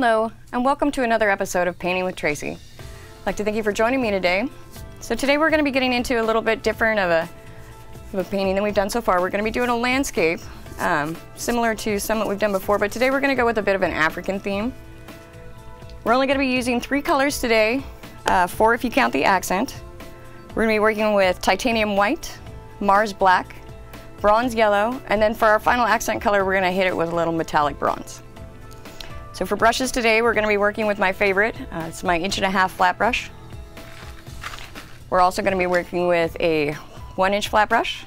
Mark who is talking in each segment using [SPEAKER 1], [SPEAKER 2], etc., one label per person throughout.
[SPEAKER 1] Hello, and welcome to another episode of Painting with Traci. I'd like to thank you for joining me today. So today we're going to be getting into a little bit different of a painting than we've done so far. We're going to be doing a landscape, similar to some that we've done before, but today we're going to go with a bit of an African theme. We're only going to be using 3 colors today, 4 if you count the accent. We're going to be working with titanium white, Mars black, bronze yellow, and then for our final accent color, we're going to hit it with a little metallic bronze. So for brushes today, we're going to be working with my favorite. It's my 1.5 inch flat brush. We're also going to be working with a 1 inch flat brush.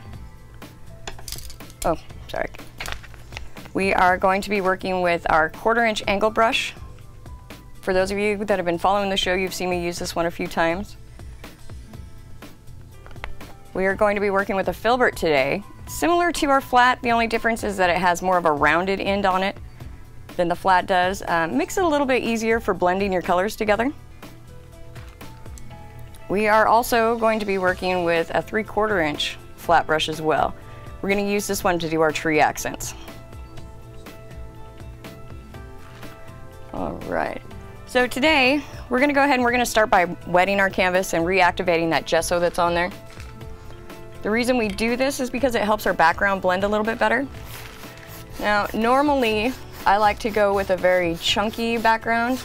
[SPEAKER 1] Oh, sorry. We are going to be working with our 1/4 inch angle brush. For those of you that have been following the show, you've seen me use this one a few times. We are going to be working with a filbert today. Similar to our flat, the only difference is that it has more of a rounded end on it than the flat does. Makes it a little bit easier for blending your colors together. We are also going to be working with a 3/4 inch flat brush as well. We're going to use this one to do our tree accents. All right, so today we're going to go ahead and we're going to start by wetting our canvas and reactivating that gesso that's on there. The reason we do this is because it helps our background blend a little bit better. Now, normally I like to go with a very chunky background,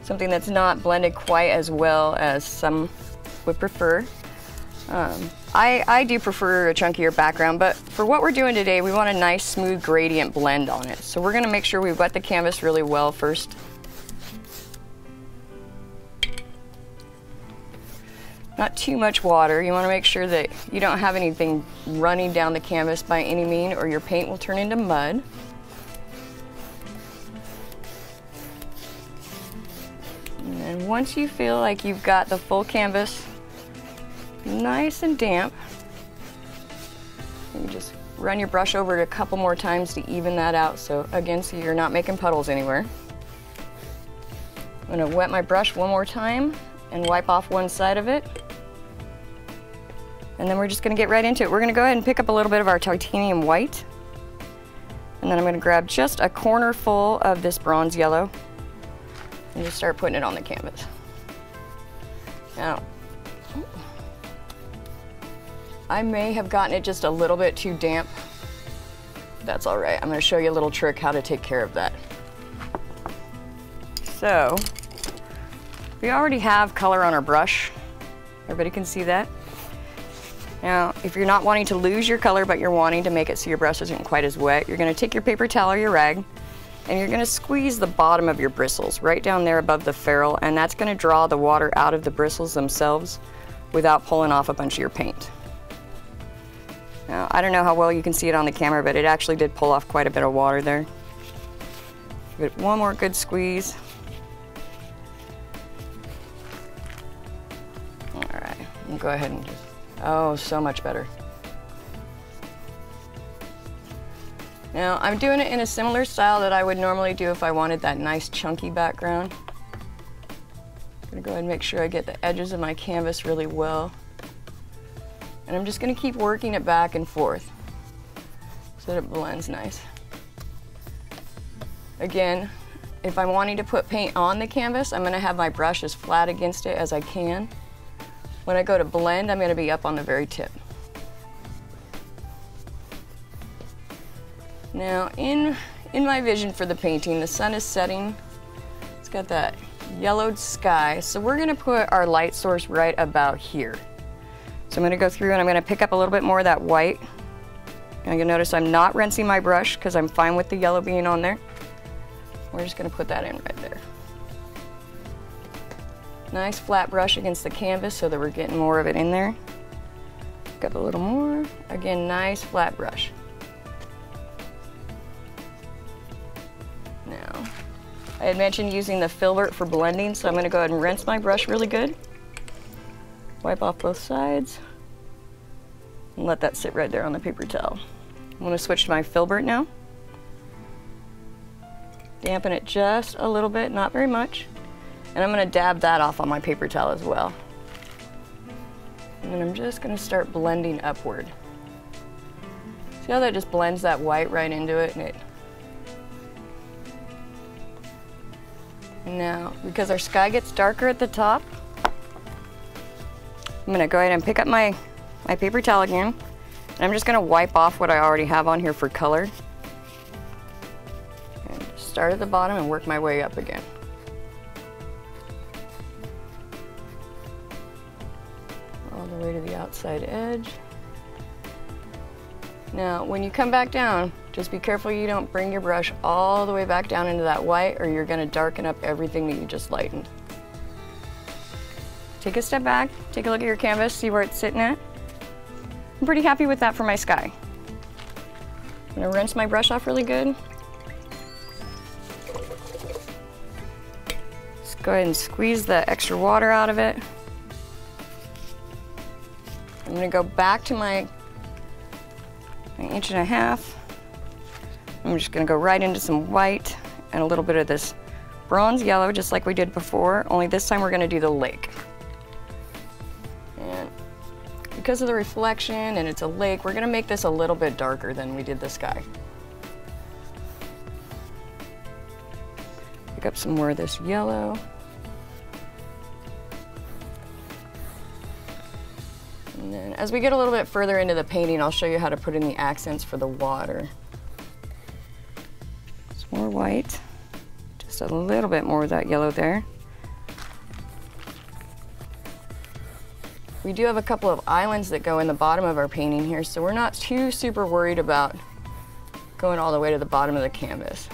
[SPEAKER 1] something that's not blended quite as well as some would prefer. I do prefer a chunkier background, but for what we're doing today, we want a nice smooth gradient blend on it. So we're going to make sure we wet the canvas really well first. Not too much water. You want to make sure that you don't have anything running down the canvas by any means, or your paint will turn into mud. And once you feel like you've got the full canvas nice and damp, you just run your brush over it a couple more times to even that out, so you're not making puddles anywhere. I'm going to wet my brush one more time and wipe off one side of it. And then we're just going to get right into it. We're going to go ahead and pick up a little bit of our titanium white. And then I'm going to grab just a corner full of this bronze yellow and just start putting it on the canvas. Now, I may have gotten it just a little bit too damp. That's all right. I'm going to show you a little trick how to take care of that. So, we already have color on our brush. Everybody can see that. Now, if you're not wanting to lose your color, but you're wanting to make it so your brush isn't quite as wet, you're going to take your paper towel or your rag, and you're going to squeeze the bottom of your bristles right down there above the ferrule, and that's going to draw the water out of the bristles themselves without pulling off a bunch of your paint. Now, I don't know how well you can see it on the camera, but it actually did pull off quite a bit of water there. Give it one more good squeeze. All right, I'll go ahead and just, oh, so much better. Now, I'm doing it in a similar style that I would normally do if I wanted that nice chunky background. I'm gonna go ahead and make sure I get the edges of my canvas really well. And I'm just gonna keep working it back and forth so that it blends nice. Again, if I'm wanting to put paint on the canvas, I'm gonna have my brush as flat against it as I can. When I go to blend, I'm gonna be up on the very tip. Now, in my vision for the painting, the sun is setting. It's got that yellowed sky, so we're gonna put our light source right about here. So I'm gonna go through and I'm gonna pick up a little bit more of that white. And you'll notice I'm not rinsing my brush because I'm fine with the yellow being on there. We're just gonna put that in right there. Nice flat brush against the canvas so that we're getting more of it in there. Pick up a little more. Again, nice flat brush. Now, I had mentioned using the filbert for blending, so I'm going to go ahead and rinse my brush really good. Wipe off both sides. And let that sit right there on the paper towel. I'm going to switch to my filbert now. Dampen it just a little bit, not very much. And I'm going to dab that off on my paper towel as well. And then I'm just going to start blending upward. See how that just blends that white right into it? And And now, because our sky gets darker at the top, I'm gonna go ahead and pick up my paper towel again, and I'm just gonna wipe off what I already have on here for color. And start at the bottom and work my way up again. All the way to the outside edge. Now, when you come back down, just be careful you don't bring your brush all the way back down into that white, or you're gonna darken up everything that you just lightened. Take a step back, take a look at your canvas, see where it's sitting at. I'm pretty happy with that for my sky. I'm gonna rinse my brush off really good. Just go ahead and squeeze the extra water out of it. I'm gonna go back to my 1.5 inches. I'm just gonna go right into some white and a little bit of this bronze yellow, just like we did before, only this time we're gonna do the lake. And because of the reflection and it's a lake, we're gonna make this a little bit darker than we did the sky. Pick up some more of this yellow. And then as we get a little bit further into the painting, I'll show you how to put in the accents for the water. Some more white, just a little bit more of that yellow there. We do have a couple of islands that go in the bottom of our painting here, so we're not too super worried about going all the way to the bottom of the canvas.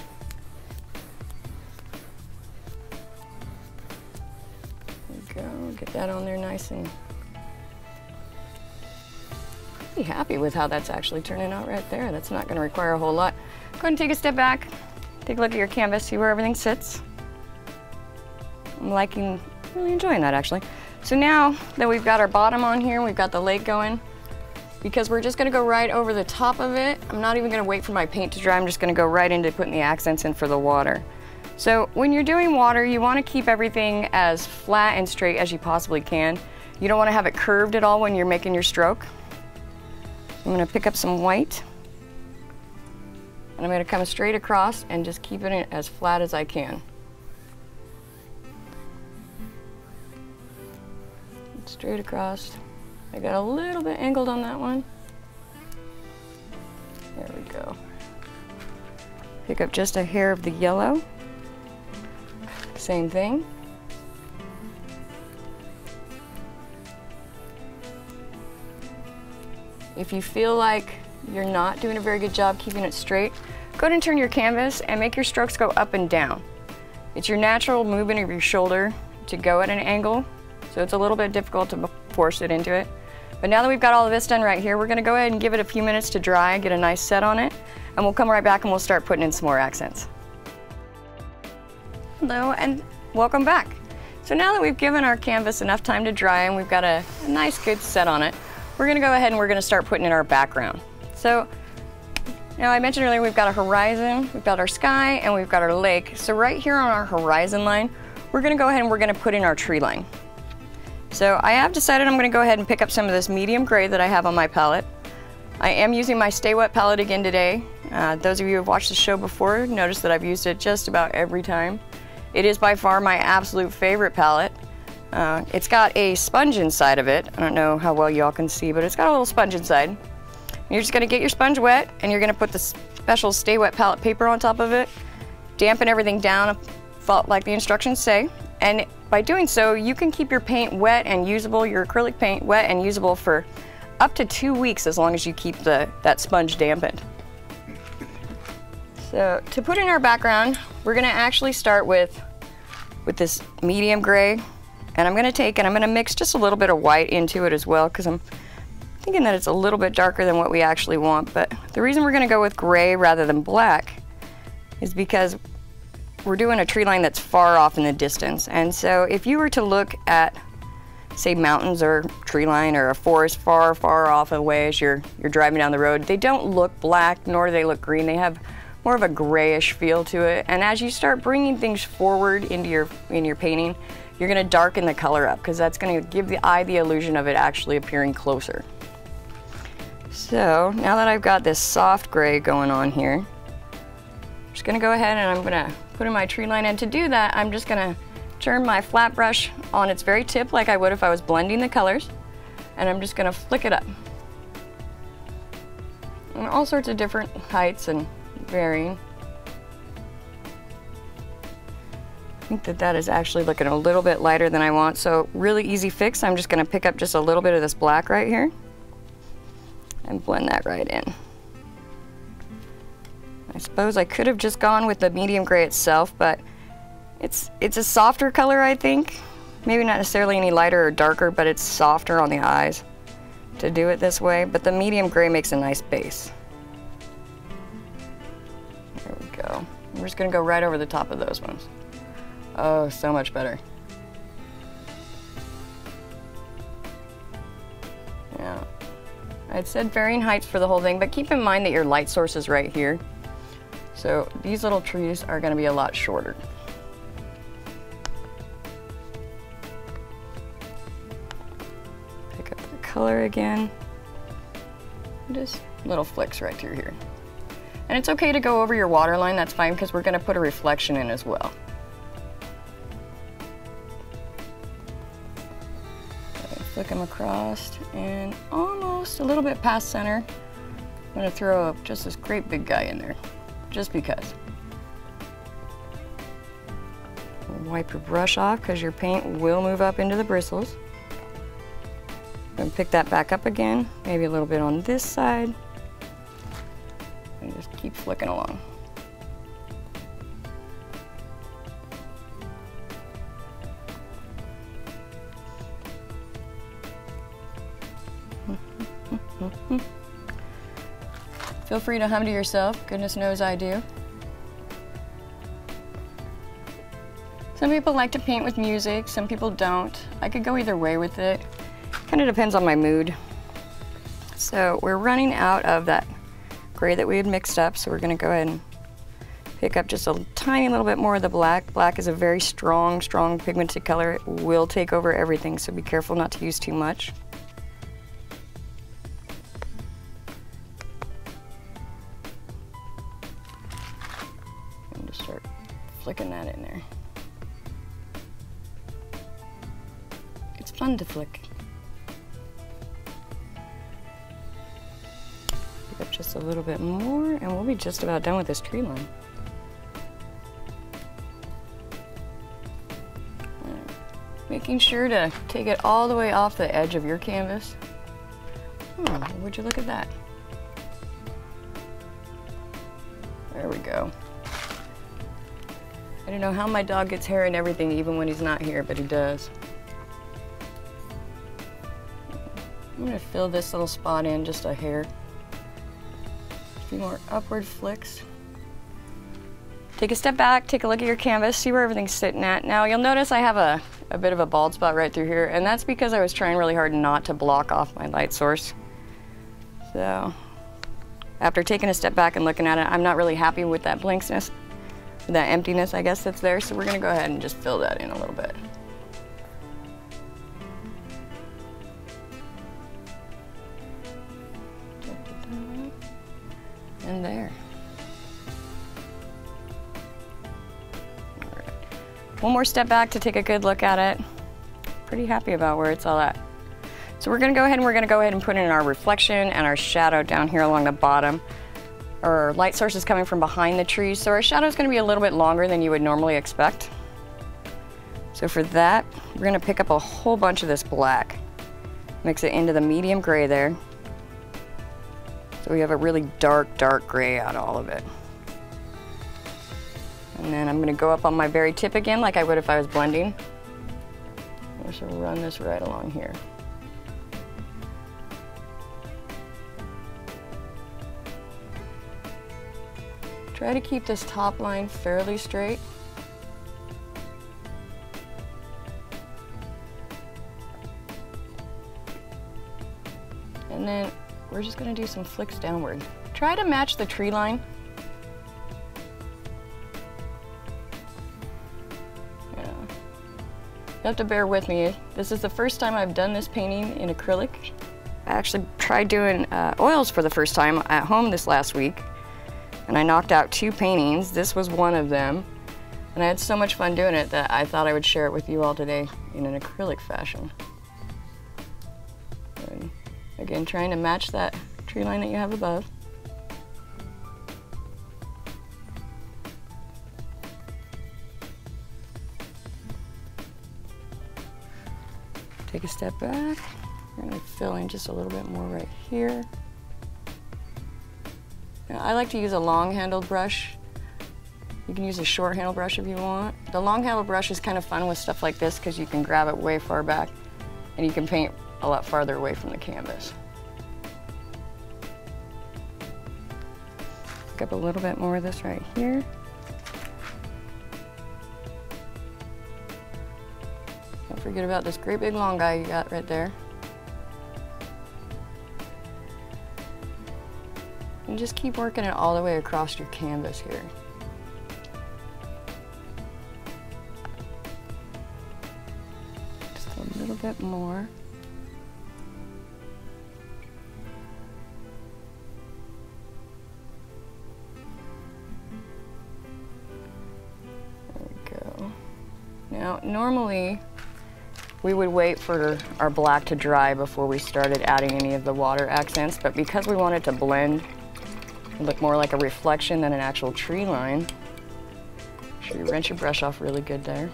[SPEAKER 1] There we go, get that on there nice and pretty happy with how that's actually turning out right there. That's not gonna require a whole lot. Go ahead and take a step back, take a look at your canvas, see where everything sits. I'm really enjoying that actually. So now that we've got our bottom on here, we've got the lake going, because we're just gonna go right over the top of it. I'm not even gonna wait for my paint to dry, I'm just gonna go right into putting the accents in for the water. So when you're doing water, you wanna keep everything as flat and straight as you possibly can. You don't wanna have it curved at all when you're making your stroke. I'm gonna pick up some white, and I'm gonna come straight across and just keep it as flat as I can. Straight across. I got a little bit angled on that one. There we go. Pick up just a hair of the yellow. Same thing. If you feel like you're not doing a very good job keeping it straight, go ahead and turn your canvas and make your strokes go up and down. It's your natural movement of your shoulder to go at an angle, so it's a little bit difficult to force it into it. But now that we've got all of this done right here, we're gonna go ahead and give it a few minutes to dry, get a nice set on it, and we'll come right back and we'll start putting in some more accents. Hello and welcome back. So now that we've given our canvas enough time to dry and we've got a nice good set on it, we're gonna go ahead and we're gonna start putting in our background. So now I mentioned earlier we've got a horizon, we've got our sky, and we've got our lake. So right here on our horizon line, we're gonna go ahead and we're gonna put in our tree line. So I have decided I'm gonna go ahead and pick up some of this medium gray that I have on my palette. I am using my Stay Wet palette again today. Those of you who have watched the show before notice that I've used it just about every time. It is by far my absolute favorite palette. It's got a sponge inside of it. I don't know how well y'all can see, but it's got a little sponge inside. You're just gonna get your sponge wet and you're gonna put the special Stay Wet palette paper on top of it, dampen everything down like the instructions say, and by doing so, you can keep your paint wet and usable, your acrylic paint wet and usable for up to 2 weeks as long as you keep that sponge dampened. So to put in our background, we're gonna actually start with this medium gray, and I'm gonna mix just a little bit of white into it as well, because I'm thinking that it's a little bit darker than what we actually want. But the reason we're gonna go with gray rather than black is because we're doing a tree line that's far off in the distance. And so if you were to look at, say, mountains or tree line or a forest far, far off away as you're driving down the road, they don't look black, nor do they look green. They have more of a grayish feel to it. And as you start bringing things forward in your painting, you're gonna darken the color up, because that's gonna give the eye the illusion of it actually appearing closer. So now that I've got this soft gray going on here, I'm just gonna go ahead and I'm gonna putting my tree line. And to do that, I'm just gonna turn my flat brush on its very tip like I would if I was blending the colors. And I'm just gonna flick it up. And all sorts of different heights and varying. I think that is actually looking a little bit lighter than I want, so really easy fix. I'm just gonna pick up just a little bit of this black right here and blend that right in. I suppose I could have just gone with the medium gray itself, but it's a softer color, I think. Maybe not necessarily any lighter or darker, but it's softer on the eyes to do it this way, but the medium gray makes a nice base. There we go. We're just gonna go right over the top of those ones. Oh, so much better. Yeah. I'd said varying heights for the whole thing, but keep in mind that your light source is right here. So these little trees are going to be a lot shorter. Pick up the color again. Just little flicks right through here. And it's okay to go over your water line, that's fine, because we're going to put a reflection in as well. Flick them across and almost a little bit past center. I'm going to throw just this great big guy in there, just because. Wipe your brush off because your paint will move up into the bristles. And pick that back up again, maybe a little bit on this side. And just keep flicking along. Feel free to hum to yourself. Goodness knows I do. Some people like to paint with music, some people don't. I could go either way with it. Kind of depends on my mood. So we're running out of that gray that we had mixed up, so we're going to go ahead and pick up just a tiny little bit more of the black. Black is a very strong pigmented color. It will take over everything, so be careful not to use too much. And just start flicking that in there. It's fun to flick. Pick up just a little bit more, and we'll be just about done with this tree line. Making sure to take it all the way off the edge of your canvas. Oh, would you look at that? There we go. I don't know how my dog gets hair and everything even when he's not here, but he does. I'm gonna fill this little spot in just a hair. A few more upward flicks. Take a step back, take a look at your canvas, see where everything's sitting at. Now you'll notice I have a bit of a bald spot right through here, and that's because I was trying really hard not to block off my light source. So after taking a step back and looking at it, I'm not really happy with that blankness, that emptiness, I guess, that's there. So we're gonna go ahead and just fill that in a little bit. And there. All right. One more step back to take a good look at it. Pretty happy about where it's all at. So we're gonna go ahead and put in our reflection and our shadow down here along the bottom. Our light source is coming from behind the trees, so our shadow is gonna be a little bit longer than you would normally expect. So for that, we're gonna pick up a whole bunch of this black, mix it into the medium gray there. So we have a really dark gray out of all of it. And then I'm gonna go up on my very tip again like I would if I was blending. I'm just gonna run this right along here. Try to keep this top line fairly straight. And then we're just gonna do some flicks downward. Try to match the tree line. Yeah. You have to bear with me. This is the first time I've done this painting in acrylic. I actually tried doing oils for the first time at home this last week, and I knocked out 2 paintings. This was one of them. And I had so much fun doing it that I thought I would share it with you all today in an acrylic fashion. And again, trying to match that tree line that you have above. Take a step back. We're going to fill in just a little bit more right here. Now, I like to use a long-handled brush. You can use a short-handled brush if you want. The long-handled brush is kind of fun with stuff like this because you can grab it way far back and you can paint a lot farther away from the canvas. Pick up a little bit more of this right here. Don't forget about this great big long guy you got right there. And just keep working it all the way across your canvas here. Just a little bit more. There we go. Now, normally, we would wait for our black to dry before we started adding any of the water accents, but because we want it to blend and look more like a reflection than an actual tree line, make sure you rinse your brush off really good there.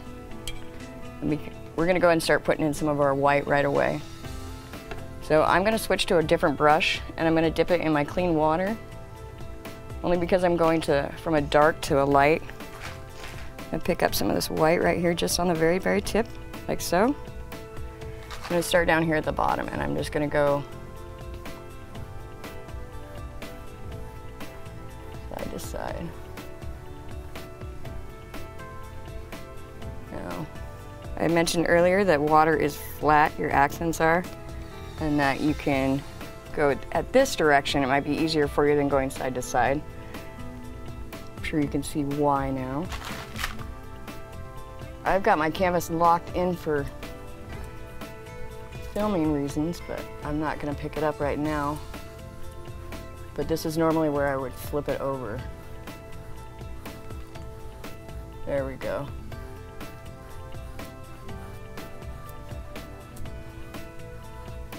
[SPEAKER 1] And we're gonna go ahead and start putting in some of our white right away. So I'm gonna switch to a different brush and I'm gonna dip it in my clean water, only because I'm going from a dark to a light. And pick up some of this white right here just on the very, very tip, like so. I'm going to start down here at the bottom and I'm just going to go side to side. Now, I mentioned earlier that water is flat, your accents are, and that you can go at this direction. It might be easier for you than going side to side. I'm sure you can see why now. I've got my canvas locked in for filming reasons, but I'm not going to pick it up right now. But this is normally where I would flip it over. There we go.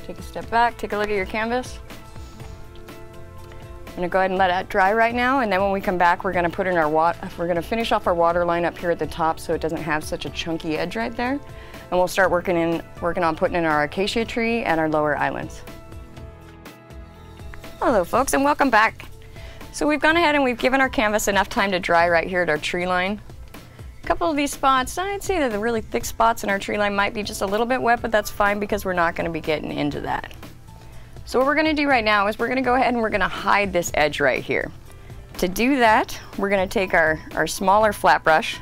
[SPEAKER 1] Take a step back, take a look at your canvas. I'm going to go ahead and let it dry right now, and then when we come back, we're going to put in our we're going to finish off our water line up here at the top so it doesn't have such a chunky edge right there. And we'll start working on putting in our acacia tree and our lower islands. Hello folks, and welcome back. So we've gone ahead and we've given our canvas enough time to dry right here at our tree line. A couple of these spots, I'd say that the really thick spots in our tree line might be just a little bit wet, but that's fine because we're not going to be getting into that. So what we're going to do right now is we're going to go ahead and we're going to hide this edge right here. To do that, we're going to take our smaller flat brush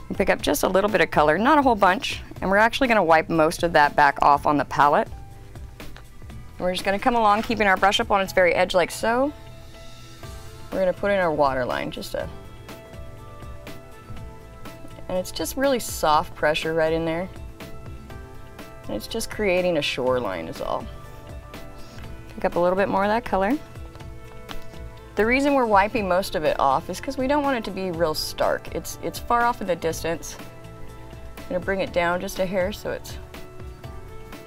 [SPEAKER 1] and pick up just a little bit of color, not a whole bunch, and we're actually going to wipe most of that back off on the palette. And we're just going to come along keeping our brush up on its very edge like so. We're going to put in our water line, and it's just really soft pressure right in there. And it's just creating a shoreline is all. Pick up a little bit more of that color. The reason we're wiping most of it off is because we don't want it to be real stark. It's far off in the distance. I'm going to bring it down just a hair so it's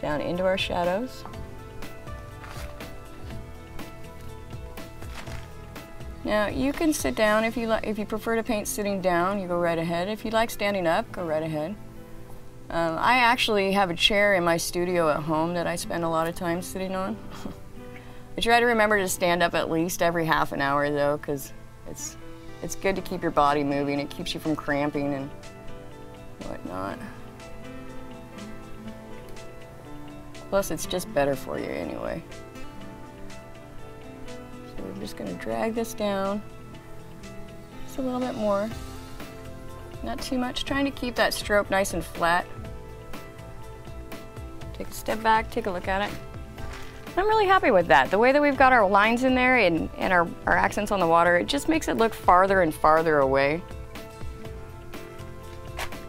[SPEAKER 1] down into our shadows. Now you can sit down if you prefer to paint sitting down, you go right ahead. If you like standing up, go right ahead. I actually have a chair in my studio at home that I spend a lot of time sitting on. I try to remember to stand up at least every half an hour though, because it's good to keep your body moving. It keeps you from cramping and whatnot. Plus it's just better for you anyway. So we're just going to drag this down just a little bit more. Not too much, trying to keep that stroke nice and flat. Take a step back, take a look at it. I'm really happy with that. The way that we've got our lines in there and our accents on the water, it just makes it look farther and farther away.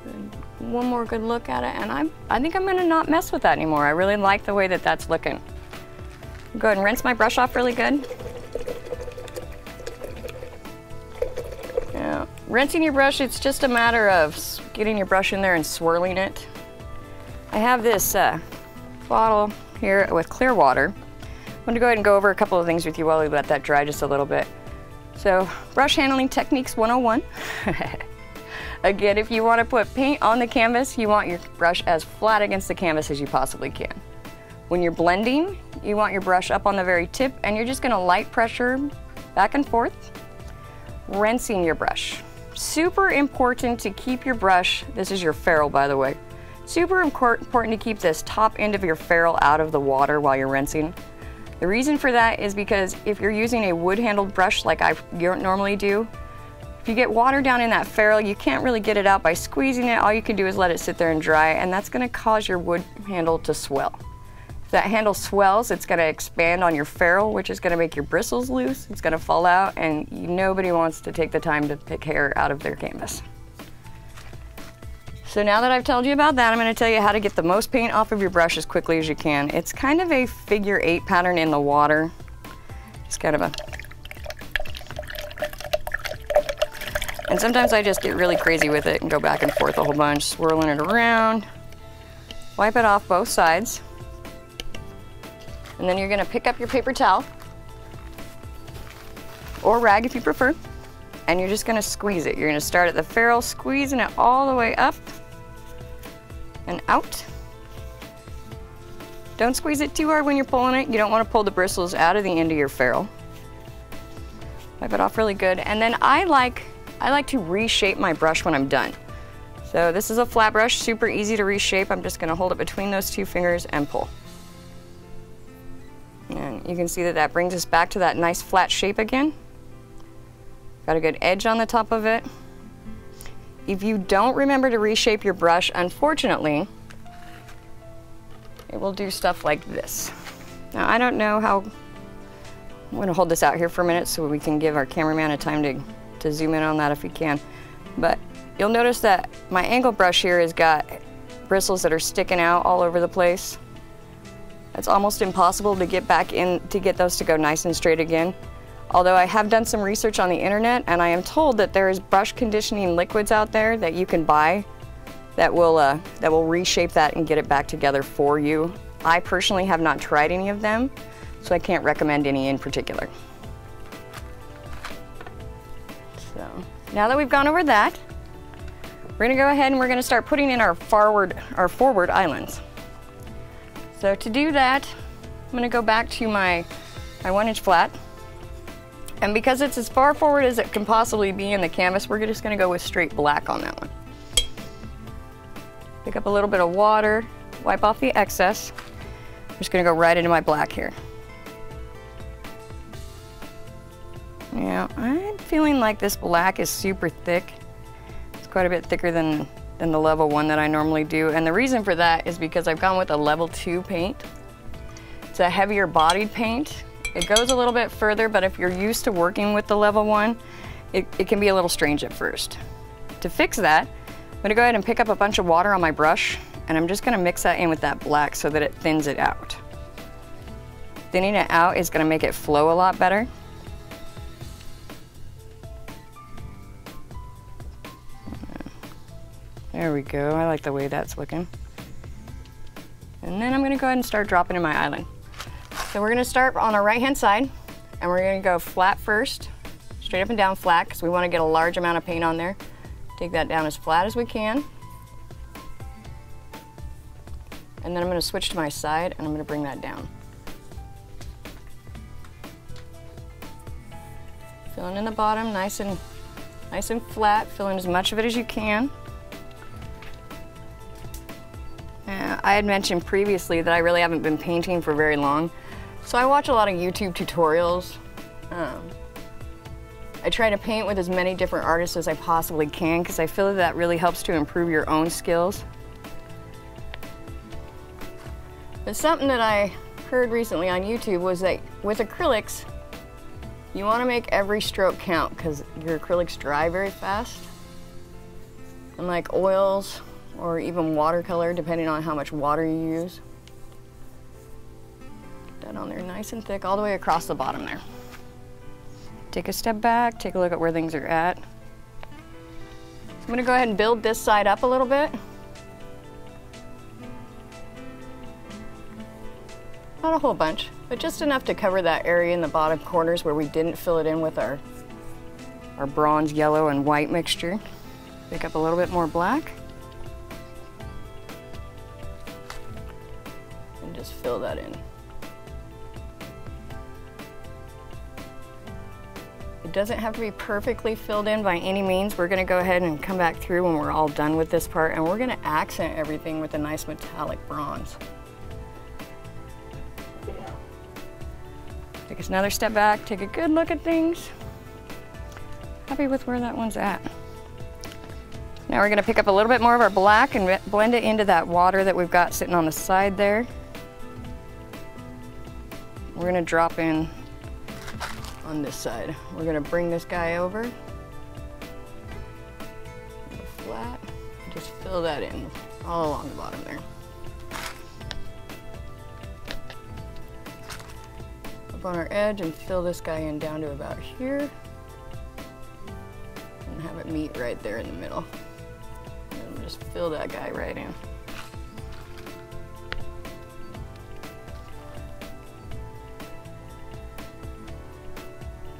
[SPEAKER 1] And one more good look at it, and I think I'm gonna not mess with that anymore. I really like the way that that's looking. Go ahead and rinse my brush off really good. Now, rinsing your brush, it's just a matter of getting your brush in there and swirling it. I have this bottle here with clear water. I'm going to go ahead and go over a couple of things with you while we let that dry just a little bit. So, brush handling techniques 101. Again, if you want to put paint on the canvas, you want your brush as flat against the canvas as you possibly can. When you're blending, you want your brush up on the very tip, and you're just going to light pressure back and forth. Rinsing your brush. Super important to keep your brush, this is your ferrule by the way, super important to keep this top end of your ferrule out of the water while you're rinsing. The reason for that is because if you're using a wood-handled brush like I normally do, if you get water down in that ferrule, you can't really get it out by squeezing it. All you can do is let it sit there and dry, and that's going to cause your wood handle to swell. If that handle swells, it's going to expand on your ferrule, which is going to make your bristles loose. It's going to fall out, and nobody wants to take the time to pick hair out of their canvas. So now that I've told you about that, I'm going to tell you how to get the most paint off of your brush as quickly as you can. It's kind of a figure 8 pattern in the water. Just kind of a... And sometimes I just get really crazy with it and go back and forth a whole bunch, swirling it around. Wipe it off both sides. And then you're going to pick up your paper towel, or rag if you prefer, and you're just going to squeeze it. You're going to start at the ferrule, squeezing it all the way up and out. Don't squeeze it too hard when you're pulling it. You don't want to pull the bristles out of the end of your ferrule. Wipe it off really good. And then I like to reshape my brush when I'm done. So this is a flat brush, super easy to reshape. I'm just going to hold it between those 2 fingers and pull. And you can see that that brings us back to that nice flat shape again. Got a good edge on the top of it. If you don't remember to reshape your brush, unfortunately, it will do stuff like this. Now I don't know how, I'm going to hold this out here for a minute so we can give our cameraman a time to zoom in on that if he can. But you'll notice that my angle brush here has got bristles that are sticking out all over the place. It's almost impossible to get back in, to get those to go nice and straight again. Although I have done some research on the internet, and I am told that there is brush conditioning liquids out there that you can buy that will reshape that and get it back together for you. I personally have not tried any of them, so I can't recommend any in particular. So now that we've gone over that, we're gonna go ahead and we're gonna start putting in our forward islands. So to do that, I'm gonna go back to my 1-inch flat. And because it's as far forward as it can possibly be in the canvas, we're just gonna go with straight black on that one. Pick up a little bit of water, wipe off the excess. I'm just gonna go right into my black here. Now, I'm feeling like this black is super thick. It's quite a bit thicker than the level 1 that I normally do. And the reason for that is because I've gone with a level 2 paint. It's a heavier bodied paint. It goes a little bit further, but if you're used to working with the level 1, it can be a little strange at first. To fix that, I'm gonna go ahead and pick up a bunch of water on my brush, and I'm just gonna mix that in with that black so that it thins it out. Thinning it out is gonna make it flow a lot better. There we go, I like the way that's looking. And then I'm gonna go ahead and start dropping in my island. So we're gonna start on our right-hand side, and we're gonna go flat first, straight up and down flat, because we wanna get a large amount of paint on there. Take that down as flat as we can. And then I'm gonna switch to my side, and I'm gonna bring that down. Filling in the bottom, nice and flat, fill in as much of it as you can. I had mentioned previously that I really haven't been painting for very long, so I watch a lot of YouTube tutorials. I try to paint with as many different artists as I possibly can because I feel that really helps to improve your own skills. But something that I heard recently on YouTube was that with acrylics, you want to make every stroke count because your acrylics dry very fast. Unlike oils, or even watercolor, depending on how much water you use. Get that on there nice and thick all the way across the bottom there. Take a step back, take a look at where things are at. I'm gonna go ahead and build this side up a little bit. Not a whole bunch, but just enough to cover that area in the bottom corners where we didn't fill it in with our bronze, yellow, and white mixture. Pick up a little bit more black. And just fill that in. It doesn't have to be perfectly filled in by any means. We're gonna go ahead and come back through when we're all done with this part, and we're gonna accent everything with a nice metallic bronze. Take us another step back, take a good look at things. Happy with where that one's at. Now we're gonna pick up a little bit more of our black and blend it into that water that we've got sitting on the side there. We're gonna drop in on this side. We're gonna bring this guy over. Flat, just fill that in all along the bottom there. On our edge and fill this guy in down to about here and have it meet right there in the middle. And just fill that guy right in.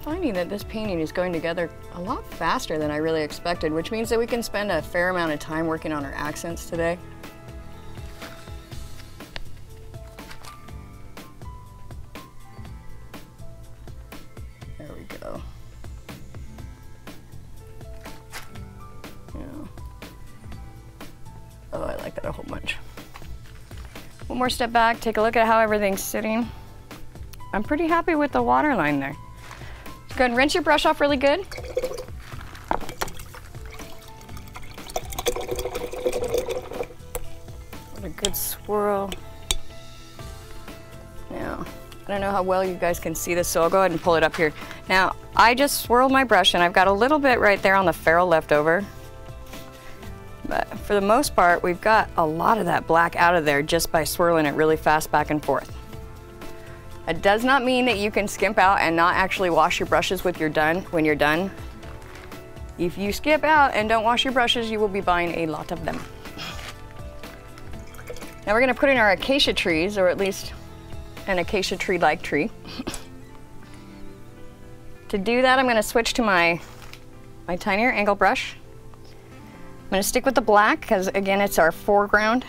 [SPEAKER 1] Finding that this painting is going together a lot faster than I really expected, which means that we can spend a fair amount of time working on our accents today. Oh, I like that a whole bunch. One more step back, take a look at how everything's sitting. I'm pretty happy with the water line there. Go ahead and rinse your brush off really good. What a good swirl. Now, I don't know how well you guys can see this, so I'll go ahead and pull it up here. Now, I just swirled my brush and I've got a little bit right there on the ferrule left over. But for the most part, we've got a lot of that black out of there just by swirling it really fast back and forth. It does not mean that you can skimp out and not actually wash your brushes when you're done. If you skip out and don't wash your brushes, you will be buying a lot of them. Now we're gonna put in our acacia trees, or at least an acacia tree-like tree. To do that, I'm gonna switch to my tinier angle brush. I'm gonna stick with the black because again, it's our foreground.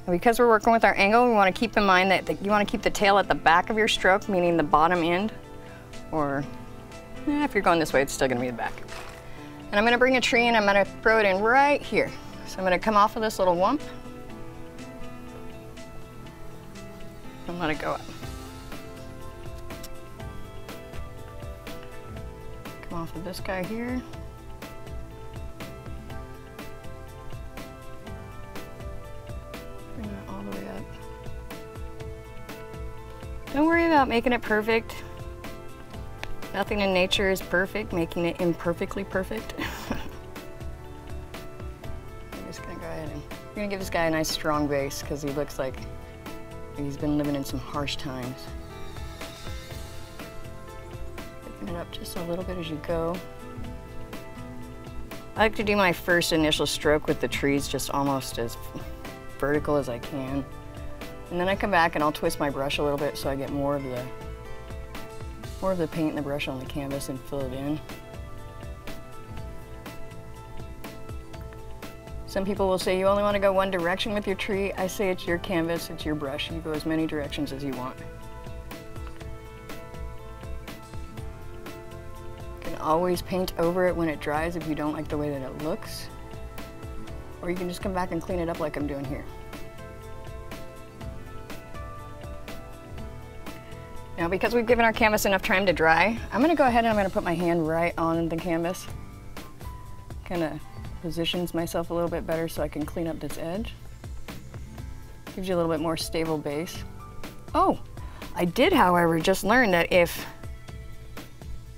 [SPEAKER 1] And because we're working with our angle, we wanna keep in mind that you wanna keep the tail at the back of your stroke, meaning the bottom end, or if you're going this way, it's still gonna be the back. And I'm gonna bring a tree and I'm gonna throw it in right here. So I'm gonna come off of this little wump and let it go up. Come off of this guy here. Bring that all the way up. Don't worry about making it perfect. Nothing in nature is perfect, making it imperfectly perfect. I'm just gonna go ahead and we're gonna give this guy a nice strong base because he looks like he's been living in some harsh times. Picking it up just a little bit as you go. I like to do my first initial stroke with the trees just almost as vertical as I can. And then I come back and I'll twist my brush a little bit so I get more of the paint in the brush on the canvas and fill it in. Some people will say you only want to go one direction with your tree. I say it's your canvas, it's your brush. You go as many directions as you want. You can always paint over it when it dries if you don't like the way that it looks. Or you can just come back and clean it up like I'm doing here. Now, because we've given our canvas enough time to dry, I'm gonna go ahead and I'm gonna put my hand right on the canvas. Kind of positions myself a little bit better so I can clean up this edge. Gives you a little bit more stable base. Oh, I did, however, just learn that if,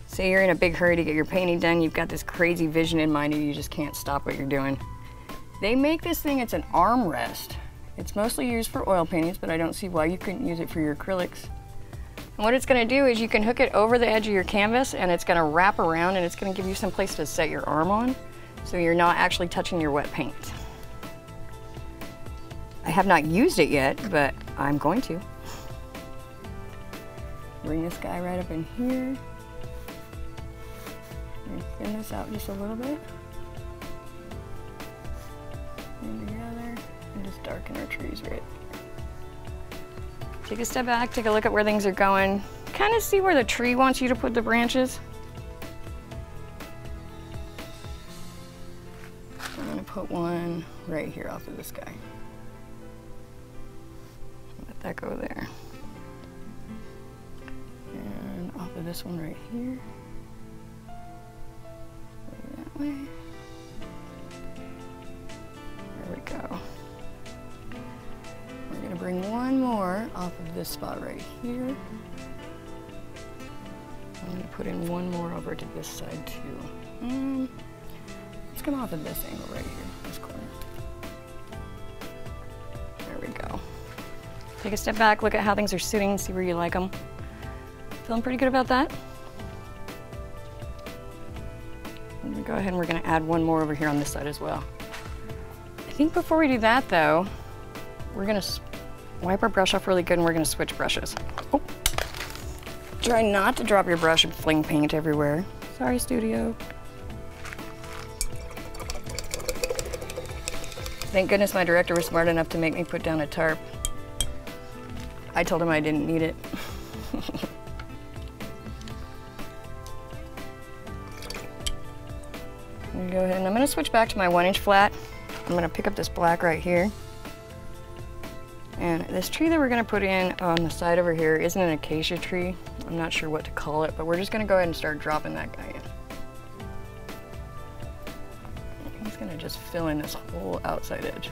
[SPEAKER 1] say you're in a big hurry to get your painting done, you've got this crazy vision in mind and you just can't stop what you're doing. They make this thing, it's an armrest. It's mostly used for oil paintings, but I don't see why you couldn't use it for your acrylics. And what it's going to do is you can hook it over the edge of your canvas and it's going to wrap around and it's going to give you some place to set your arm on so you're not actually touching your wet paint. I have not used it yet, but I'm going to. Bring this guy right up in here. And thin this out just a little bit. And together, and just darken our trees right. Take a step back, take a look at where things are going. Kind of see where the tree wants you to put the branches. I'm gonna put one right here off of this guy. Let that go there. And off of this one right here. Go that way. There we go. We're gonna bring one more off of this spot right here. I'm gonna put in one more over to this side too. Let's come off of this angle right here, this corner. There we go. Take a step back, look at how things are sitting, see where you like them. Feeling pretty good about that? I'm gonna go ahead and we're gonna add one more over here on this side as well. I think before we do that though, we're gonna wipe our brush off really good and we're gonna switch brushes. Oh. Try not to drop your brush and fling paint everywhere. Sorry, studio. Thank goodness my director was smart enough to make me put down a tarp. I told him I didn't need it. Go ahead and I'm gonna switch back to my 1-inch flat. I'm gonna pick up this black right here. And this tree that we're gonna put in on the side over here isn't an acacia tree. I'm not sure what to call it, but we're just gonna go ahead and start dropping that guy in. He's gonna just fill in this whole outside edge.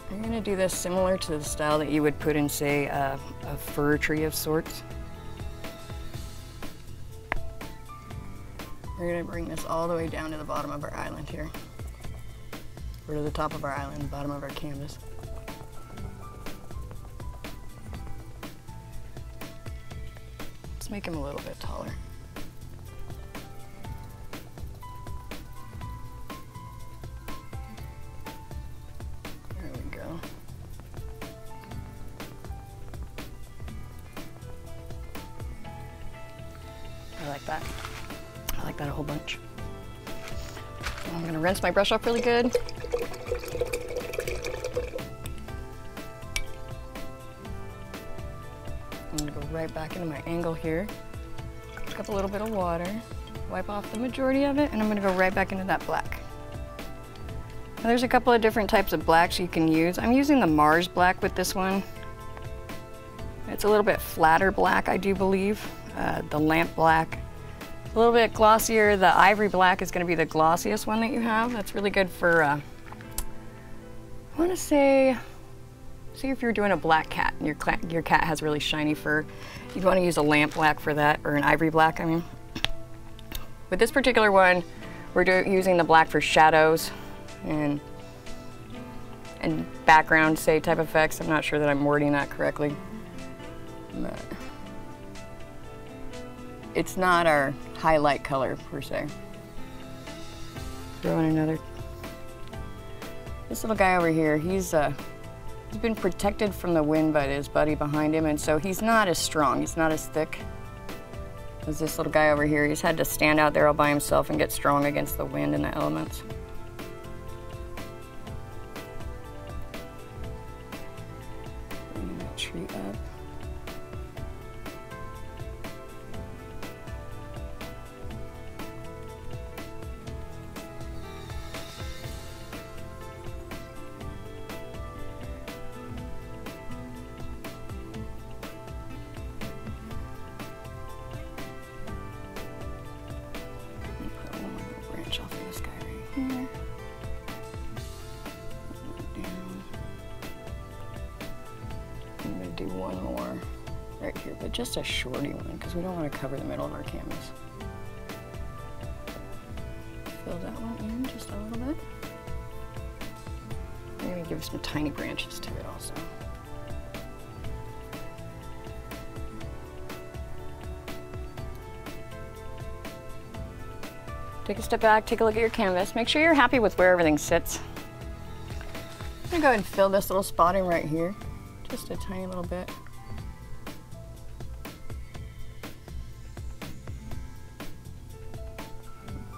[SPEAKER 1] I'm gonna do this similar to the style that you would put in, say, a fir tree of sorts. We're gonna bring this all the way down to the bottom of our island here. Or to the top of our island, bottom of our canvas. Let's make him a little bit taller. There we go. I like that. I like that a whole bunch. I'm gonna rinse my brush off really good. I'm gonna go right back into my angle here. Pick up a little bit of water, wipe off the majority of it, and I'm gonna go right back into that black. Now, there's a couple of different types of blacks you can use. I'm using the Mars black with this one. It's a little bit flatter black, I do believe. The lamp black. A little bit glossier. The ivory black is going to be the glossiest one that you have. That's really good for, I want to say if you're doing a black cat and your cat has really shiny fur, you'd want to use a lamp black for that, or an ivory black, I mean. With this particular one, we're using the black for shadows and background, say, type effects. I'm not sure that I'm wording that correctly. But it's not our highlight color, per se. Throw in another. This little guy over here, he's been protected from the wind by his buddy behind him, and so he's not as strong, he's not as thick as this little guy over here. He's had to stand out there all by himself and get strong against the wind and the elements. Bringing that tree up. Off of this guy right here. Down. I'm going to do one more right here, but just a shorty one because we don't want to cover the middle of our canvas. Fill that one in just a little bit. I'm gonna give some tiny branches to it also. Take a step back, take a look at your canvas. Make sure you're happy with where everything sits. I'm gonna go ahead and fill this little spot in right here, just a tiny little bit.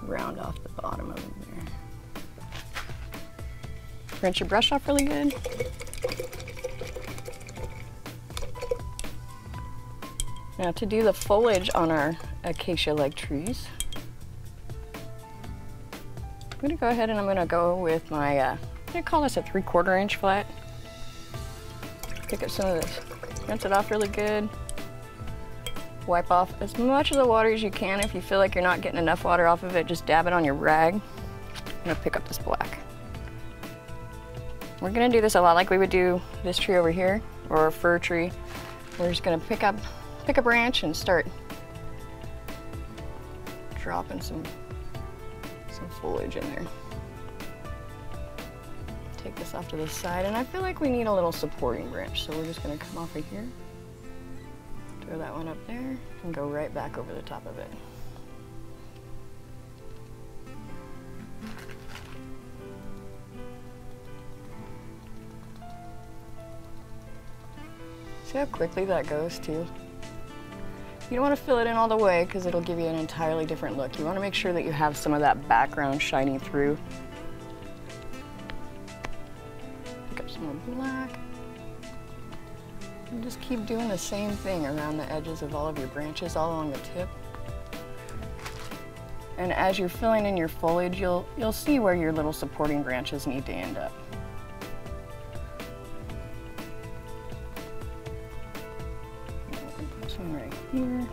[SPEAKER 1] Round off the bottom of it there. Rinse your brush off really good. Now to do the foliage on our acacia-like trees, I'm gonna go ahead and I'm gonna go with my, I'm gonna call this a 3/4 inch flat. Pick up some of this, rinse it off really good. Wipe off as much of the water as you can. If you feel like you're not getting enough water off of it, just dab it on your rag. I'm gonna pick up this black. We're gonna do this a lot like we would do this tree over here, or a fir tree. We're just gonna pick a branch and start dropping some foliage in there. Take this off to the side, and I feel like we need a little supporting branch, so we're just gonna come off of here. Throw that one up there and go right back over the top of it. See how quickly that goes too? You don't want to fill it in all the way because it'll give you an entirely different look. You want to make sure that you have some of that background shining through. Pick up some more black. And just keep doing the same thing around the edges of all of your branches, all along the tip. And as you're filling in your foliage, you'll see where your little supporting branches need to end up. Put some right here.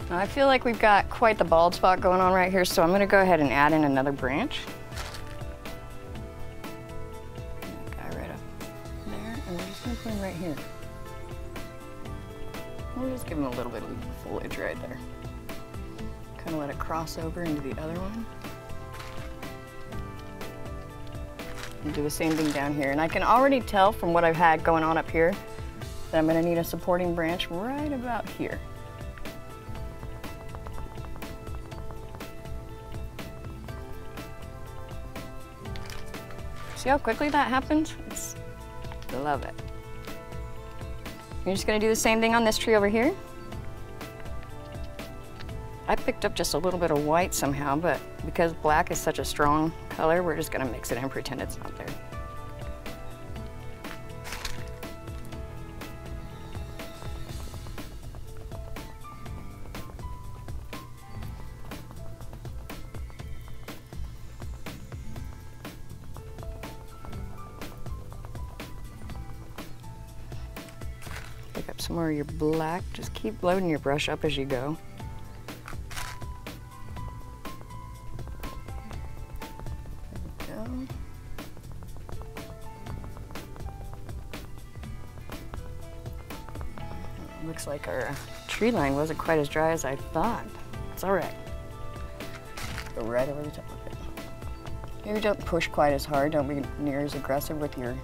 [SPEAKER 1] Now I feel like we've got quite the bald spot going on right here, so I'm going to go ahead and add in another branch. Right here. We'll just give them a little bit of foliage right there. Kind of let it cross over into the other one. And do the same thing down here. And I can already tell from what I've had going on up here that I'm going to need a supporting branch right about here. See how quickly that happens? I love it. You're just gonna do the same thing on this tree over here. I picked up just a little bit of white somehow, but because black is such a strong color, we're just gonna mix it and pretend it's not there. Pick up some more of your black. Just keep loading your brush up as you go. There we go. Looks like our tree line wasn't quite as dry as I thought. It's all right. Go right over the top of it. Maybe don't push quite as hard. Don't be near as aggressive with your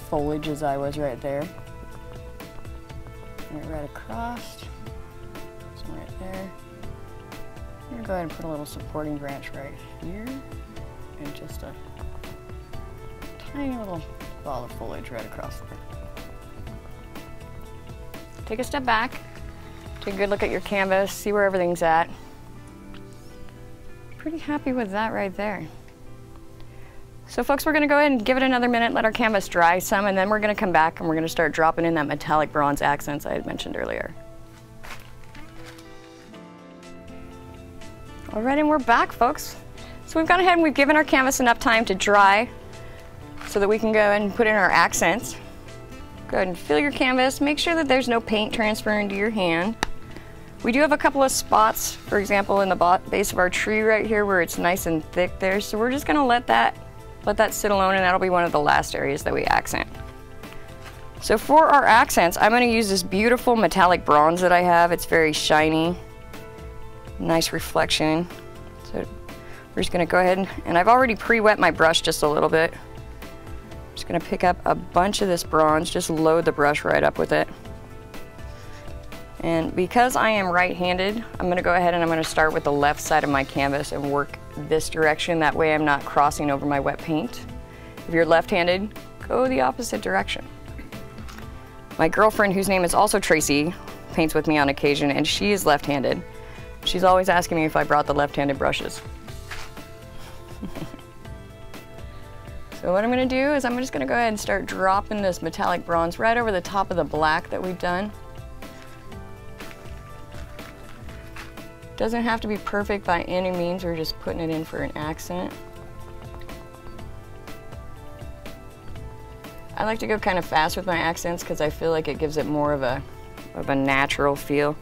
[SPEAKER 1] foliage as I was right there. Right across, some right there. I'm gonna go ahead and put a little supporting branch right here, and just a tiny little ball of foliage right across there. Take a step back, take a good look at your canvas, see where everything's at. Pretty happy with that right there. So folks, we're gonna go ahead and give it another minute, let our canvas dry some, and then we're gonna come back and we're gonna start dropping in that metallic bronze accents I had mentioned earlier. All right, and we're back, folks. So we've gone ahead and we've given our canvas enough time to dry so that we can go and put in our accents. Go ahead and fill your canvas, make sure that there's no paint transferring to your hand. We do have a couple of spots, for example, in the base of our tree right here where it's nice and thick there, so we're just gonna let that sit alone, and that'll be one of the last areas that we accent. So for our accents, I'm going to use this beautiful metallic bronze that I have. It's very shiny, nice reflection. So we're just going to go ahead and I've already pre-wet my brush just a little bit. I'm just going to pick up a bunch of this bronze, just load the brush right up with it. And because I am right-handed, I'm going to go ahead and I'm going to start with the left side of my canvas and work this direction. That way I'm not crossing over my wet paint. If you're left-handed, go the opposite direction. My girlfriend, whose name is also Traci, paints with me on occasion, and she is left-handed. She's always asking me if I brought the left-handed brushes. So what I'm going to do is I'm just going to go ahead and start dropping this metallic bronze right over the top of the black that we've done. Doesn't have to be perfect by any means, we're just putting it in for an accent. I like to go kind of fast with my accents because I feel like it gives it more of a natural feel.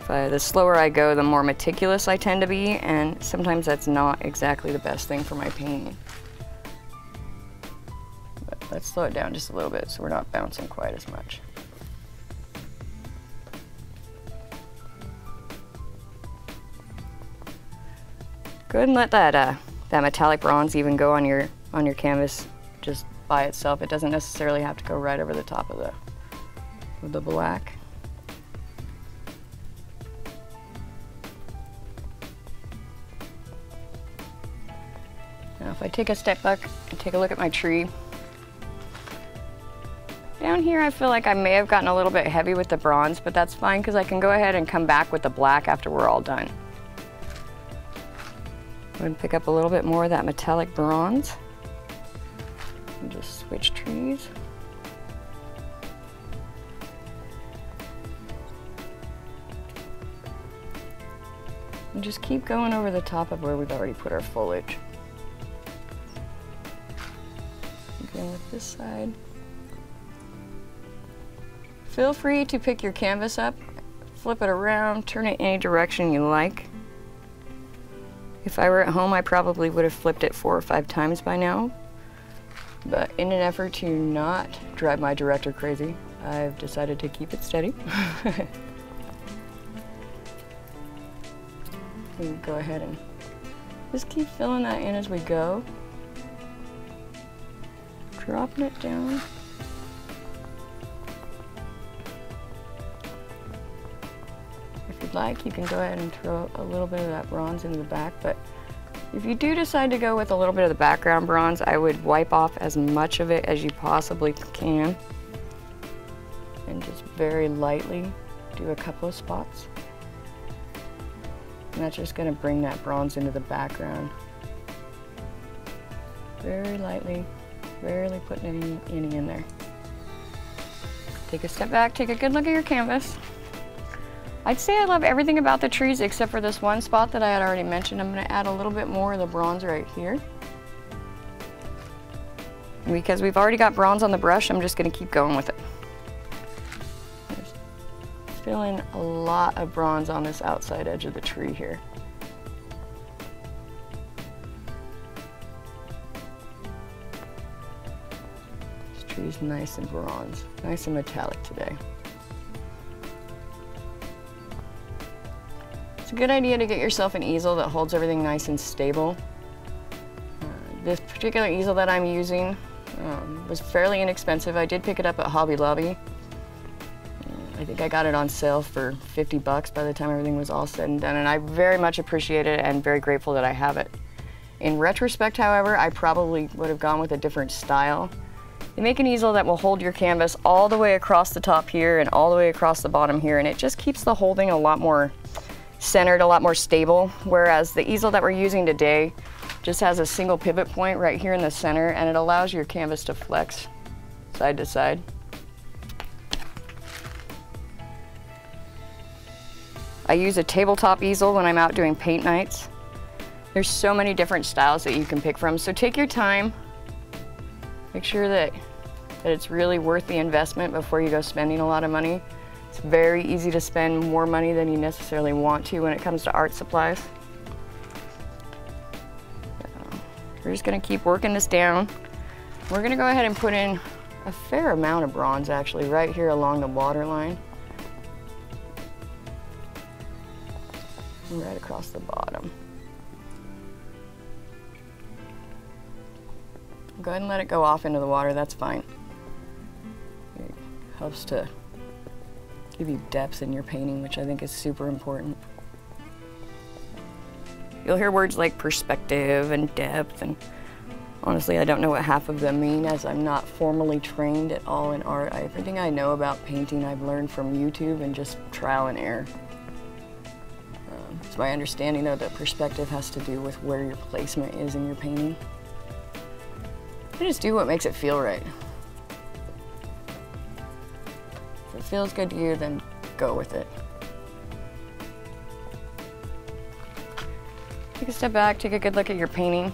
[SPEAKER 1] The slower I go, the more meticulous I tend to be, and sometimes that's not exactly the best thing for my painting. But let's slow it down just a little bit so we're not bouncing quite as much. Go ahead and let that metallic bronze even go on your canvas just by itself. It doesn't necessarily have to go right over the top of the black. Now if I take a step back and take a look at my tree, down here I feel like I may have gotten a little bit heavy with the bronze, but that's fine because I can go ahead and come back with the black after we're all done. I'm going to pick up a little bit more of that metallic bronze. And just switch trees. And just keep going over the top of where we've already put our foliage. Again with this side. Feel free to pick your canvas up, flip it around, turn it any direction you like. If I were at home, I probably would have flipped it 4 or 5 times by now. But in an effort to not drive my director crazy, I've decided to keep it steady. We can go ahead and just keep filling that in as we go. Dropping it down. If you'd like, you can go ahead and throw a little bit of that bronze into the back, but if you do decide to go with a little bit of the background bronze, I would wipe off as much of it as you possibly can and just very lightly do a couple of spots. And that's just going to bring that bronze into the background. Very lightly, barely putting any in there. Take a step back, take a good look at your canvas. I'd say I love everything about the trees except for this one spot that I had already mentioned. I'm going to add a little bit more of the bronze right here. And because we've already got bronze on the brush, I'm just going to keep going with it. Just fill in a lot of bronze on this outside edge of the tree here. This tree's nice and bronze, nice and metallic today. It's a good idea to get yourself an easel that holds everything nice and stable. This particular easel that I'm using was fairly inexpensive. I did pick it up at Hobby Lobby. I think I got it on sale for 50 bucks by the time everything was all said and done, and I very much appreciate it and very grateful that I have it. In retrospect, however, I probably would have gone with a different style. You make an easel that will hold your canvas all the way across the top here and all the way across the bottom here, and it just keeps the holding a lot more centered, a lot more stable, whereas the easel that we're using today just has a single pivot point right here in the center, and it allows your canvas to flex side to side. I use a tabletop easel when I'm out doing paint nights. There's so many different styles that you can pick from, so take your time. Make sure that it's really worth the investment before you go spending a lot of money. It's very easy to spend more money than you necessarily want to when it comes to art supplies. We're just going to keep working this down. We're going to go ahead and put in a fair amount of bronze actually right here along the water line. And right across the bottom. Go ahead and let it go off into the water, that's fine. It helps to give you depth in your painting, which I think is super important. You'll hear words like perspective and depth, and honestly, I don't know what half of them mean, as I'm not formally trained at all in art. Everything I know about painting I've learned from YouTube and just trial and error. It's my understanding, though, that perspective has to do with where your placement is in your painting. You just do what makes it feel right. If it feels good to you, then go with it. Take a step back, take a good look at your painting.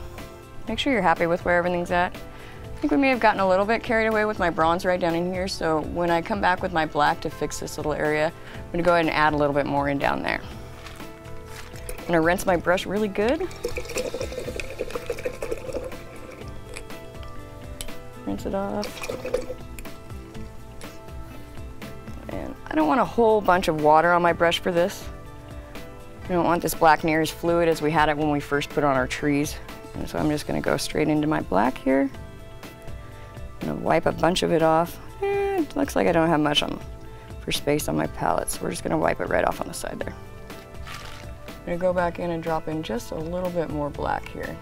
[SPEAKER 1] Make sure you're happy with where everything's at. I think we may have gotten a little bit carried away with my bronze right down in here, so when I come back with my black to fix this little area, I'm gonna go ahead and add a little bit more in down there. I'm gonna rinse my brush really good. Rinse it off. And I don't want a whole bunch of water on my brush for this. I don't want this black near as fluid as we had it when we first put on our trees. And so I'm just gonna go straight into my black here. I'm gonna wipe a bunch of it off. It looks like I don't have much for space on my palette, so we're just gonna wipe it right off on the side there. I'm gonna go back in and drop in just a little bit more black here.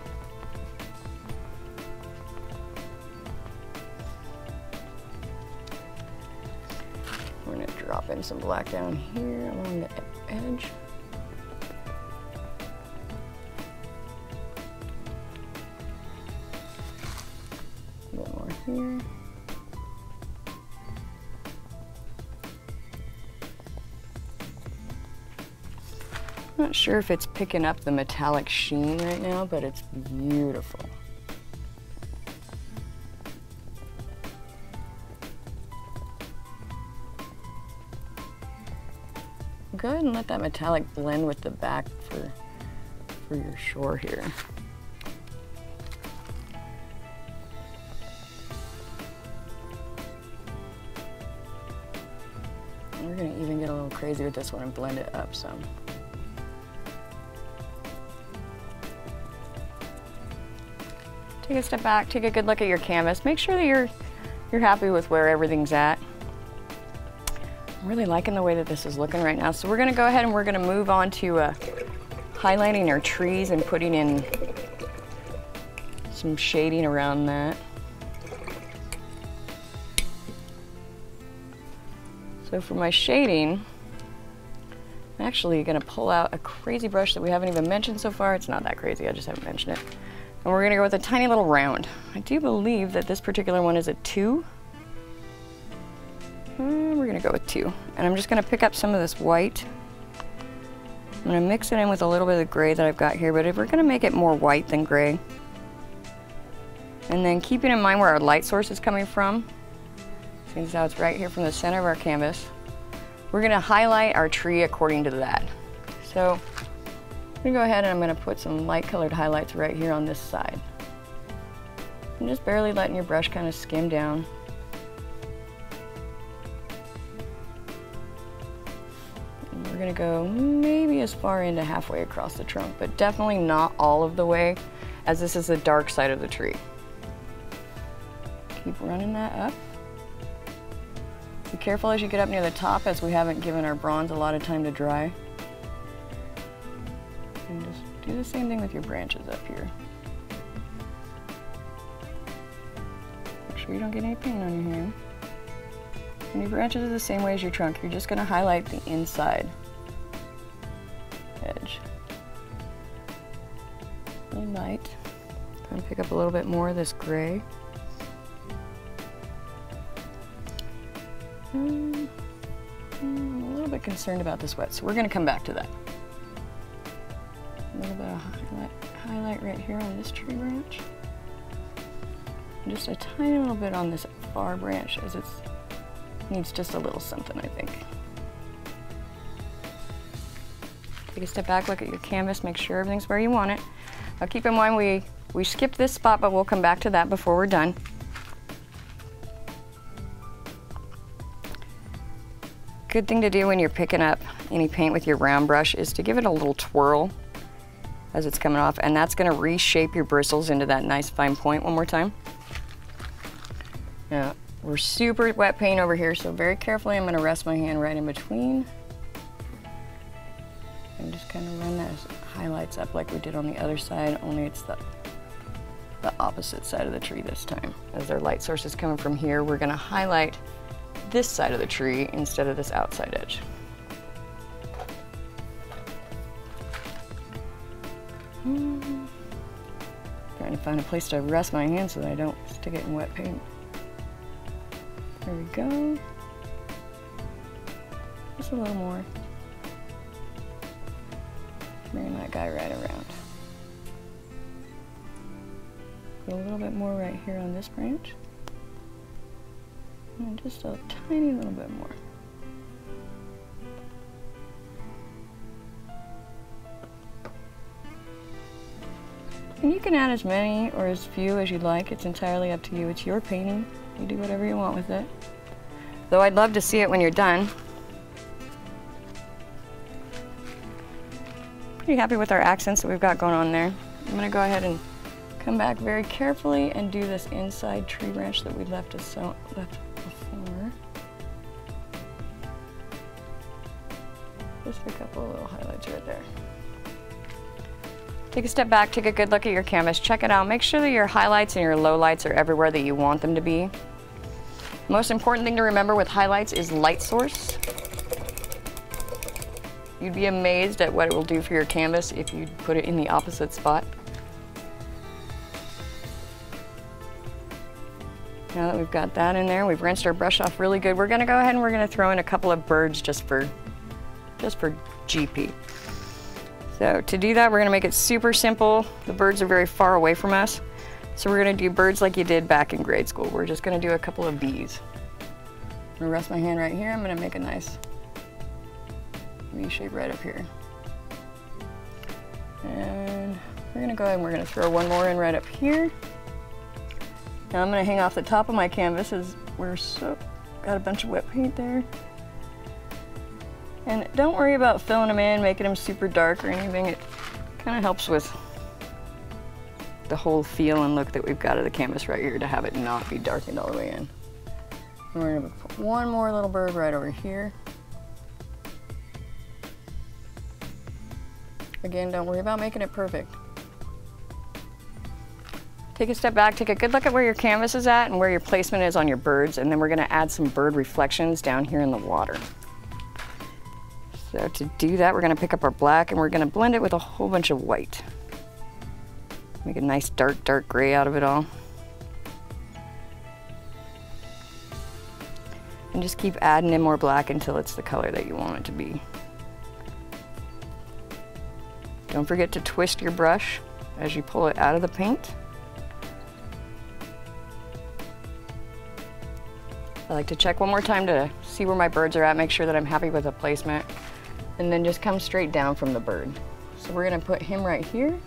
[SPEAKER 1] We're gonna drop in some black down here along the edge. A bit more here. I'm not sure if it's picking up the metallic sheen right now, but it's beautiful. Go ahead and let that metallic blend with the back for your shore here. And we're gonna even get a little crazy with this one and blend it up some. Take a step back, take a good look at your canvas. Make sure that you're happy with where everything's at. I'm really liking the way that this is looking right now. So we're gonna go ahead and we're gonna move on to highlighting our trees and putting in some shading around that. So for my shading, I'm actually gonna pull out a crazy brush that we haven't even mentioned so far. It's not that crazy, I just haven't mentioned it. And we're gonna go with a tiny little round. I do believe that this particular one is a 2. We're gonna go with 2. And I'm just gonna pick up some of this white. I'm gonna mix it in with a little bit of the gray that I've got here, but if we're gonna make it more white than gray. And then keeping in mind where our light source is coming from, since how it's right here from the center of our canvas, we're gonna highlight our tree according to that. So I'm gonna go ahead and I'm gonna put some light colored highlights right here on this side. I'm just barely letting your brush kind of skim down. And we're gonna go maybe as far into halfway across the trunk, but definitely not all of the way, as this is the dark side of the tree. Keep running that up. Be careful as you get up near the top, as we haven't given our bronze a lot of time to dry. And just do the same thing with your branches up here. Make sure you don't get any paint on your hand. And your branches are the same way as your trunk. You're just gonna highlight the inside edge. Really light. Go and pick up a little bit more of this gray. I'm a little bit concerned about this wet, so we're gonna come back to that. A little bit of highlight right here on this tree branch. And just a tiny little bit on this far branch, as it needs just a little something, I think. Take a step back, look at your canvas, make sure everything's where you want it. Now keep in mind we skipped this spot, but we'll come back to that before we're done. Good thing to do when you're picking up any paint with your round brush is to give it a little twirl as it's coming off, and that's gonna reshape your bristles into that nice fine point one more time. Now, we're super wet paint over here, so very carefully I'm gonna rest my hand right in between and just kind of run those highlights up like we did on the other side, only it's the opposite side of the tree this time. As their light source is coming from here, we're gonna highlight this side of the tree instead of this outside edge. Trying to find a place to rest my hand so that I don't stick it in wet paint. There we go. Just a little more. Bring that guy right around. Put a little bit more right here on this branch. And just a tiny little bit more. And you can add as many or as few as you'd like. It's entirely up to you. It's your painting. You do whatever you want with it. Though I'd love to see it when you're done. Pretty happy with our accents that we've got going on there. I'm gonna go ahead and come back very carefully and do this inside tree branch that we left before. Just a couple of little highlights right there. Take a step back, take a good look at your canvas, check it out. Make sure that your highlights and your lowlights are everywhere that you want them to be. Most important thing to remember with highlights is light source. You'd be amazed at what it will do for your canvas if you put it in the opposite spot. Now that we've got that in there, we've rinsed our brush off really good. We're gonna go ahead and we're gonna throw in a couple of birds just for GP. So to do that, we're gonna make it super simple. The birds are very far away from us. So we're gonna do birds like you did back in grade school. We're just gonna do a couple of bees. I'm gonna rest my hand right here. I'm gonna make a nice V shape right up here. And we're gonna go ahead and we're gonna throw one more in right up here. Now I'm gonna hang off the top of my canvas as we're got a bunch of wet paint there. And don't worry about filling them in, making them super dark or anything. It kind of helps with the whole feel and look that we've got of the canvas right here to have it not be darkened all the way in. And we're gonna put one more little bird right over here. Again, don't worry about making it perfect. Take a step back, take a good look at where your canvas is at and where your placement is on your birds, and then we're gonna add some bird reflections down here in the water. So to do that, we're gonna pick up our black and we're gonna blend it with a whole bunch of white. Make a nice dark, dark gray out of it all. And just keep adding in more black until it's the color that you want it to be. Don't forget to twist your brush as you pull it out of the paint. I like to check one more time to see where my birds are at, make sure that I'm happy with the placement, and then just come straight down from the bird. So we're gonna put him right here.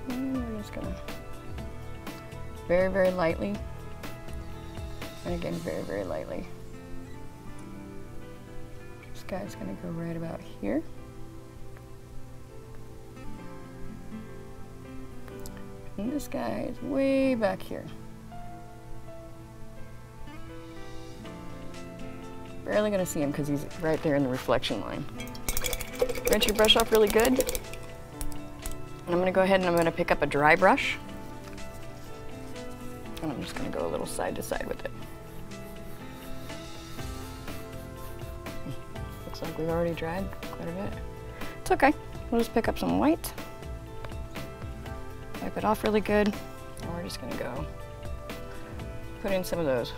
[SPEAKER 1] And we're just gonna very, very lightly, and again, very, very lightly. This guy's gonna go right about here. And this guy is way back here. Barely gonna see him because he's right there in the reflection line. Rinse your brush off really good. And I'm gonna go ahead and I'm gonna pick up a dry brush. And I'm just gonna go a little side to side with it. Looks like we've already dried quite a bit. It's okay. We'll just pick up some white. Wipe it off really good. And we're just gonna go put in some of those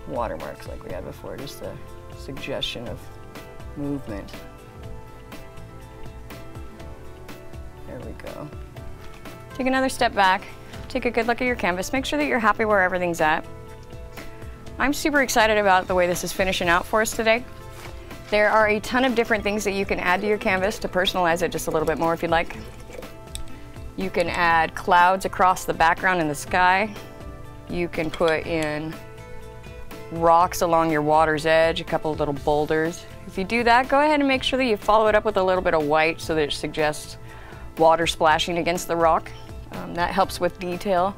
[SPEAKER 1] watermarks like we had before, just a suggestion of movement. There we go. Take another step back, take a good look at your canvas, make sure that you're happy where everything's at. I'm super excited about the way this is finishing out for us today. There are a ton of different things that you can add to your canvas to personalize it just a little bit more if you'd like. You can add clouds across the background in the sky. You can put in rocks along your water's edge, a couple of little boulders. If you do that, go ahead and make sure that you follow it up with a little bit of white so that it suggests water splashing against the rock. That helps with detail.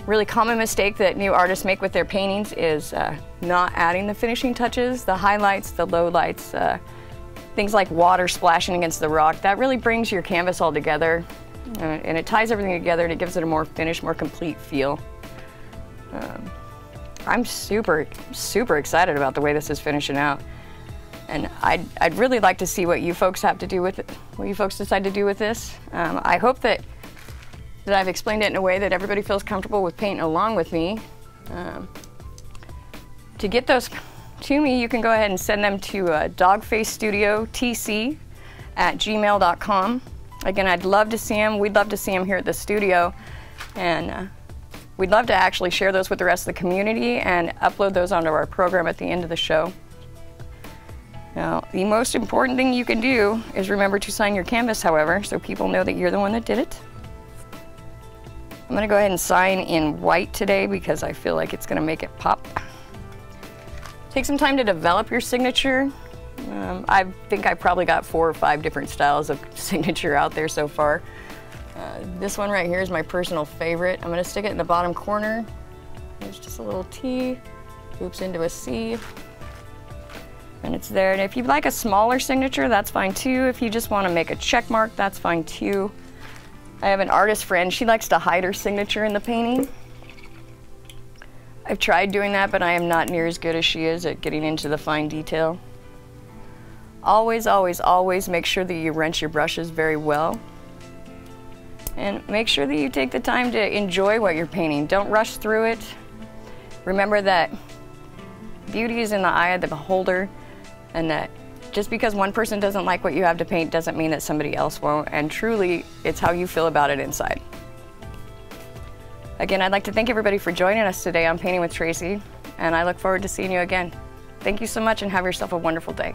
[SPEAKER 1] Really common mistake that new artists make with their paintings is not adding the finishing touches, the highlights, the lowlights, things like water splashing against the rock. That really brings your canvas all together, and it ties everything together, and it gives it a more finished, more complete feel. I'm super excited about the way this is finishing out, and I'd really like to see what you folks have to do with it, what you folks decide to do with this. I hope that I've explained it in a way that everybody feels comfortable with painting along with me. To get those to me, you can go ahead and send them to dogfacestudioTC@gmail.com. Again, I'd love to see them. We'd love to see them here at the studio, and we'd love to actually share those with the rest of the community and upload those onto our program at the end of the show. Now, the most important thing you can do is remember to sign your canvas, however, so people know that you're the one that did it. I'm going to go ahead and sign in white today because I feel like it's going to make it pop. Take some time to develop your signature. I think I've probably got 4 or 5 different styles of signature out there so far. This one right here is my personal favorite. I'm going to stick it in the bottom corner. There's just a little T, oops, into a C, and it's there. And if you'd like a smaller signature, that's fine too. If you just want to make a check mark, that's fine too. I have an artist friend, she likes to hide her signature in the painting. I've tried doing that, but I am not near as good as she is at getting into the fine detail. Always, always, always make sure that you rinse your brushes very well. And make sure that you take the time to enjoy what you're painting. Don't rush through it. Remember that beauty is in the eye of the beholder, and that just because one person doesn't like what you have to paint doesn't mean that somebody else won't, and truly, it's how you feel about it inside. Again, I'd like to thank everybody for joining us today on Painting with Traci, and I look forward to seeing you again. Thank you so much, and have yourself a wonderful day.